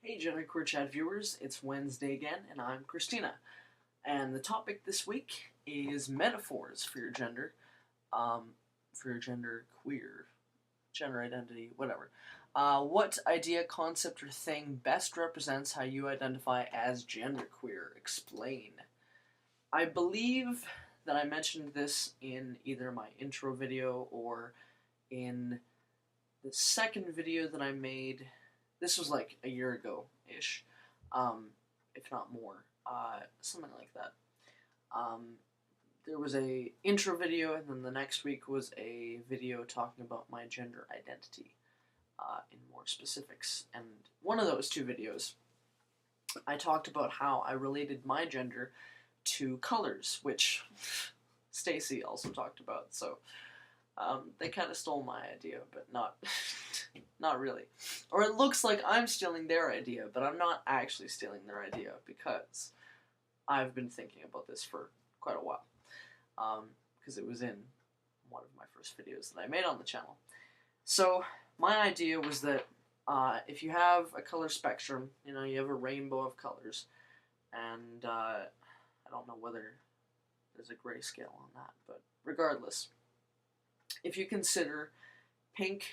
Hey GenderqueerChat viewers, it's Wednesday again, and I'm Christina. And the topic this week is metaphors for your gender, for your gender queer, gender identity, whatever. What idea, concept, or thing best represents how you identify as genderqueer? Explain. I believe that I mentioned this in either my intro video or in the second video that I made. This was like a year ago-ish, if not more, something like that. There was a intro video, and then the next week was a video talking about my gender identity in more specifics. And one of those two videos, I talked about how I related my gender to colors, which Stacy also talked about. So they kind of stole my idea, but not not really. Or it looks like I'm stealing their idea, but I'm not actually stealing their idea because I've been thinking about this for quite a while. Because it was in one of my first videos that I made on the channel. So my idea was that if you have a color spectrum, you know, you have a rainbow of colors, and I don't know whether there's a grayscale on that, but regardless, if you consider pink,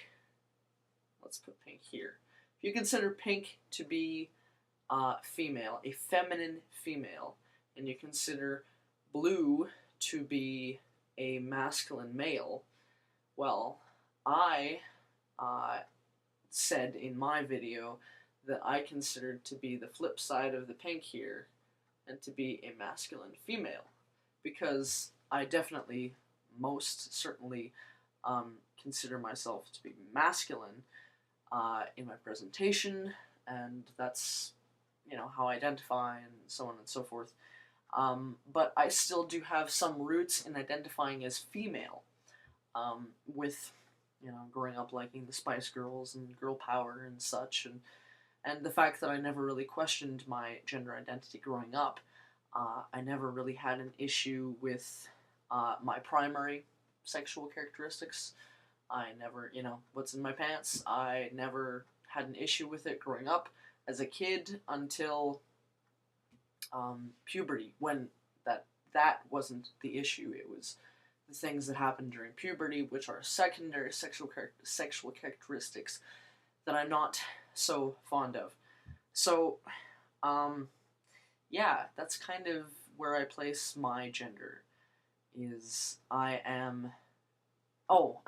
let's put pink here. If you consider pink to be female, a feminine female, and you consider blue to be a masculine male, well, I said in my video that I considered to be the flip side of the pink here and to be a masculine female, because I definitely, most certainly, consider myself to be masculine in my presentation, and that's, you know, how I identify and so on and so forth. But I still do have some roots in identifying as female, with, you know, growing up liking the Spice Girls and girl power and such, and the fact that I never really questioned my gender identity growing up. I never really had an issue with my primary sexual characteristics. I never, you know, what's in my pants, I never had an issue with it growing up as a kid until puberty, when that wasn't the issue. It was the things that happened during puberty, which are secondary sexual characteristics that I'm not so fond of. So, yeah, that's kind of where I place my gender. Is I am. Oh,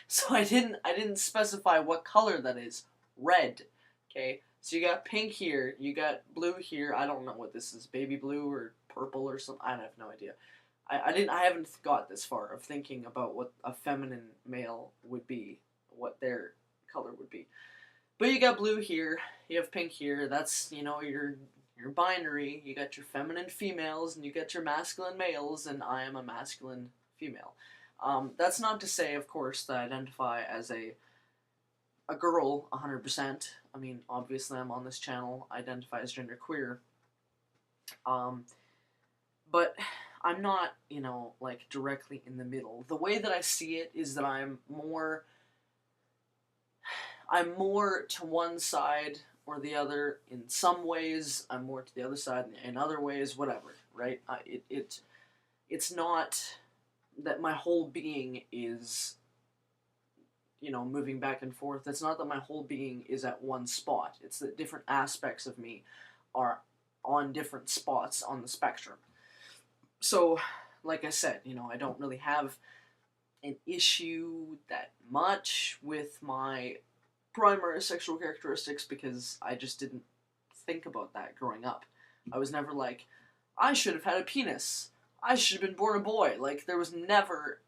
so I didn't specify what color that is. Red. Okay, so you got pink here, you got blue here. I don't know what this is, baby blue or purple or something. I have no idea. I haven't got this far of thinking about what a feminine male would be, what their color would be. But you got blue here, you have pink here. That's, you know, your binary. You got your feminine females and you got your masculine males, and I am a masculine female. That's not to say, of course, that I identify as a girl 100%. I mean, obviously I'm on this channel, I identify as genderqueer. But I'm not, you know, like directly in the middle. The way that I see it is that I'm more to one side or the other in some ways. I'm more to the other side in other ways, whatever, right? It's not that my whole being is, you know, moving back and forth. It's not that my whole being is at one spot. It's that different aspects of me are on different spots on the spectrum. So, like I said, you know, I don't really have an issue that much with my primary sexual characteristics because I just didn't think about that growing up. I was never like, I should have had a penis. I should have been born a boy. Like, there was never,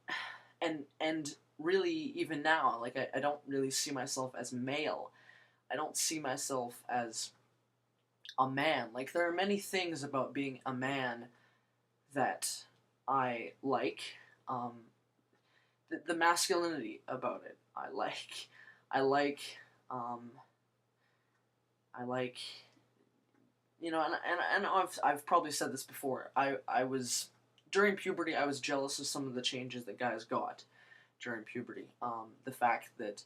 and really, even now, like, I don't really see myself as male. I don't see myself as a man. Like, there are many things about being a man that I like. The masculinity about it, I like, you know, and I've probably said this before. I was, during puberty, I was jealous of some of the changes that guys got during puberty. The fact that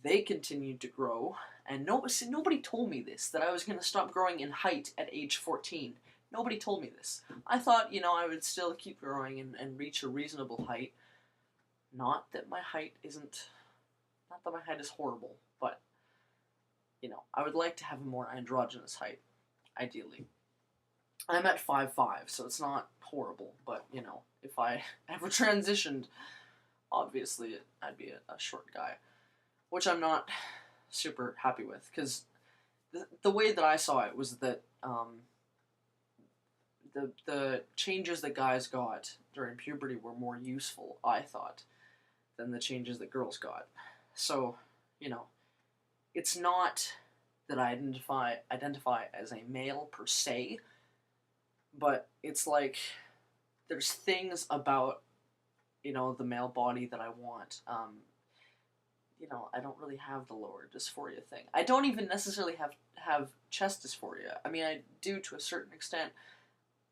they continued to grow, and nobody told me this, that I was going to stop growing in height at age 14. Nobody told me this. I thought, I would still keep growing and reach a reasonable height. Not that my height is horrible, but, I would like to have a more androgynous height, ideally. I'm at 5'5", so it's not horrible, but, if I ever transitioned, obviously I'd be a short guy, which I'm not super happy with, because the way that I saw it was that the changes that guys got during puberty were more useful, I thought, than the changes that girls got. So, it's not that I identify as a male per se, but it's like there's things about, the male body that I want. I don't really have the lower dysphoria thing. I don't even necessarily have chest dysphoria. I mean, I do to a certain extent,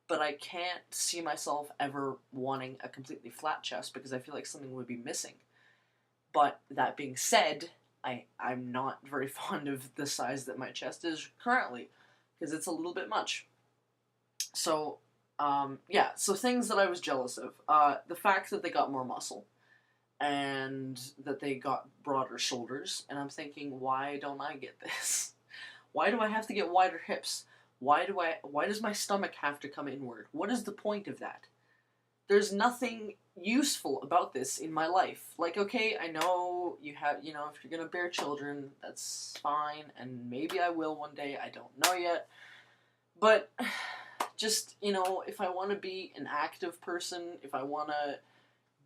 but I can't see myself ever wanting a completely flat chest because I feel like something would be missing. But that being said, I'm not very fond of the size that my chest is currently, because it's a little bit much. So, so things that I was jealous of. The fact that they got more muscle, and that they got broader shoulders, and I'm thinking, why don't I get this? Why do I have to get wider hips? Why does my stomach have to come inward? What is the point of that? There's nothing useful about this in my life. Like, okay, I know you have, if you're gonna bear children, that's fine, and maybe I will one day, I don't know yet. But just, if I want to be an active person, if I want to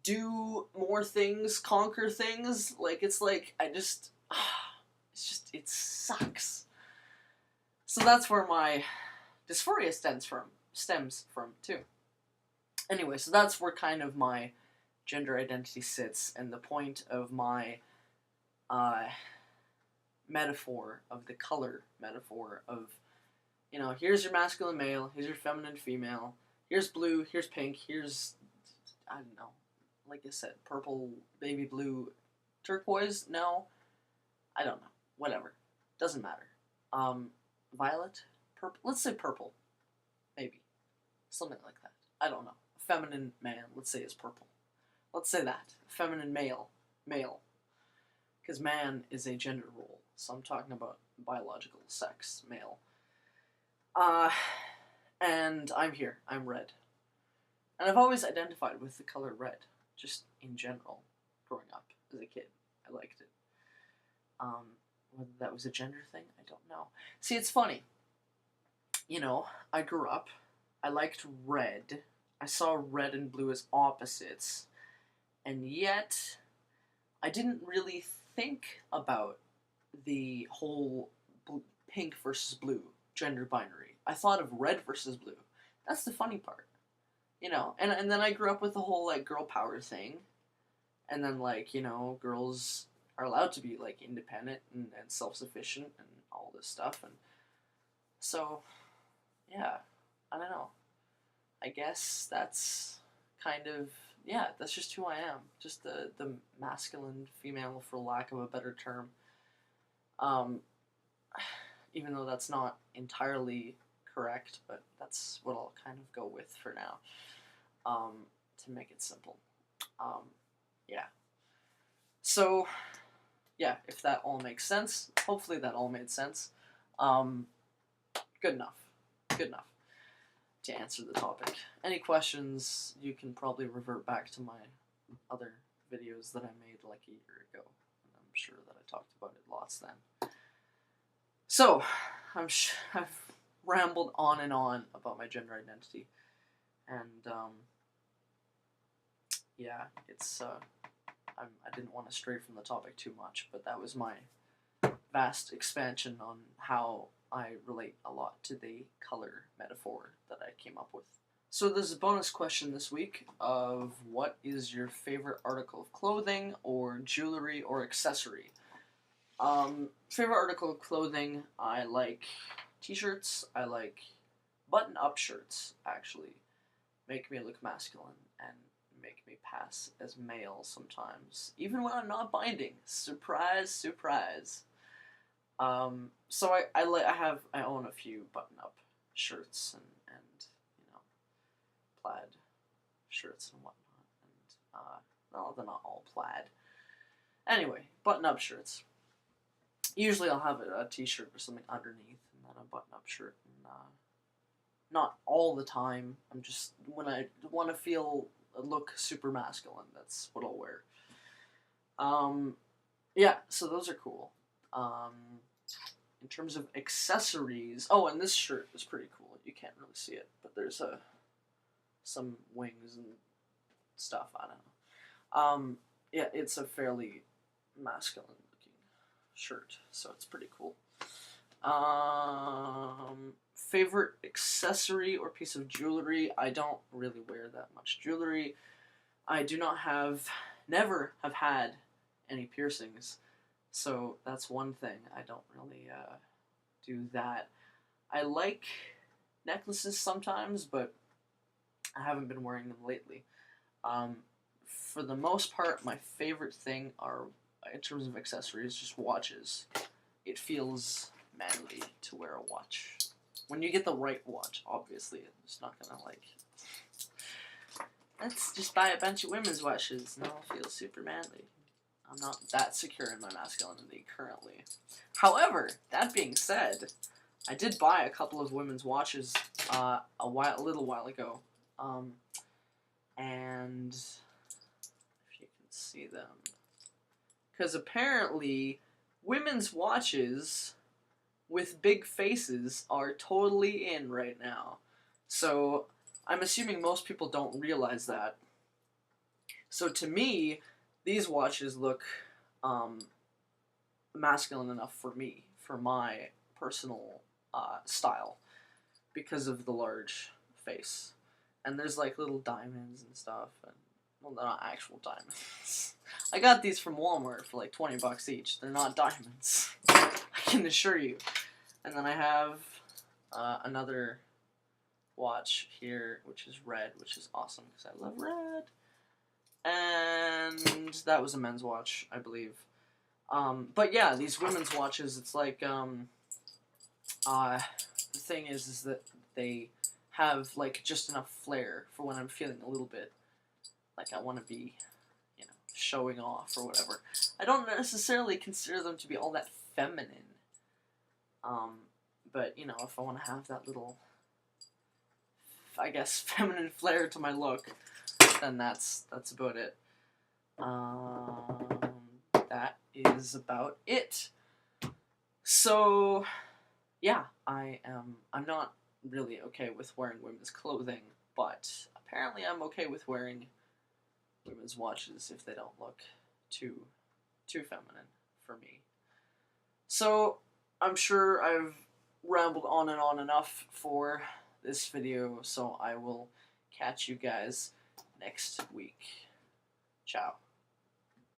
do more things, conquer things, it sucks. So that's where my dysphoria stems from too. Anyway, so that's where kind of my gender identity sits, and the point of my metaphor, of the color metaphor of, here's your masculine male, here's your feminine female, here's blue, here's pink, here's, I don't know, like I said, purple, baby blue, turquoise, no, I don't know, whatever, doesn't matter. Violet, purple, let's say purple, maybe, something like that, I don't know. Feminine man, let's say, is purple. Let's say that. Feminine male. Because man is a gender role, so I'm talking about biological sex, male. And I'm here. I'm red. And I've always identified with the color red, just in general, growing up as a kid. I liked it. Whether that was a gender thing, I don't know. See, it's funny. I grew up, I liked red. I saw red and blue as opposites, and yet I didn't really think about the whole pink versus blue gender binary. I thought of red versus blue. That's the funny part, and then I grew up with the whole, girl power thing, and then, girls are allowed to be, independent and self-sufficient and all this stuff, and so, yeah, I don't know. I guess that's kind of, that's just who I am. Just the masculine female, for lack of a better term. Even though that's not entirely correct, but that's what I'll kind of go with for now, to make it simple. So, if that all makes sense, hopefully that all made sense. Good enough to answer the topic. Any questions, you can probably revert back to my other videos that I made like a year ago. And I'm sure that I talked about it lots then. So, I've rambled on and on about my gender identity. And, I didn't want to stray from the topic too much, but that was my vast expansion on how I relate a lot to the color metaphor that I came up with. So there's a bonus question this week of what is your favorite article of clothing or jewelry or accessory? Favorite article of clothing, I like t-shirts, I like button-up shirts, actually. Make me look masculine and make me pass as male sometimes, even when I'm not binding. Surprise, surprise. So I own a few button-up shirts and plaid shirts and whatnot, and no, they're not all plaid. Anyway, button-up shirts. Usually I'll have a t-shirt or something underneath, and then a button-up shirt, and not all the time. I'm just, when I want to look super masculine, that's what I'll wear. Yeah, so those are cool. In terms of accessories, oh, and this shirt is pretty cool. You can't really see it, but there's some wings and stuff. I don't know. Yeah, it's a fairly masculine looking shirt, so it's pretty cool. Favorite accessory or piece of jewelry? I don't really wear that much jewelry. I do not never have had any piercings, so that's one thing. I don't really do that. I like necklaces sometimes, but I haven't been wearing them lately. For the most part, my favorite thing are, in terms of accessories, just watches. It feels manly to wear a watch. When you get the right watch, obviously. It's not gonna, let's just buy a bunch of women's watches. No, it feels super manly. I'm not that secure in my masculinity currently. However, that being said, I did buy a couple of women's watches a little while ago. And if you can see them, because apparently women's watches with big faces are totally in right now. So I'm assuming most people don't realize that. So to me, these watches look masculine enough for me, for my personal style, because of the large face. And there's little diamonds and stuff, and well, they're not actual diamonds. I got these from Walmart for $20 each. They're not diamonds, I can assure you. And then I have another watch here, which is red, which is awesome because I love red. And that was a men's watch, I believe. But yeah, these women's watches, it's the thing is that they have just enough flair for when I'm feeling a little bit I want to be, showing off or whatever. I don't necessarily consider them to be all that feminine. But if I want to have that little, I guess, feminine flair to my look, then that's about it. That is about it. So, yeah, I'm not really okay with wearing women's clothing, but apparently I'm okay with wearing women's watches if they don't look too feminine for me. So, I'm sure I've rambled on and on enough for this video, so I will catch you guys next week. Ciao.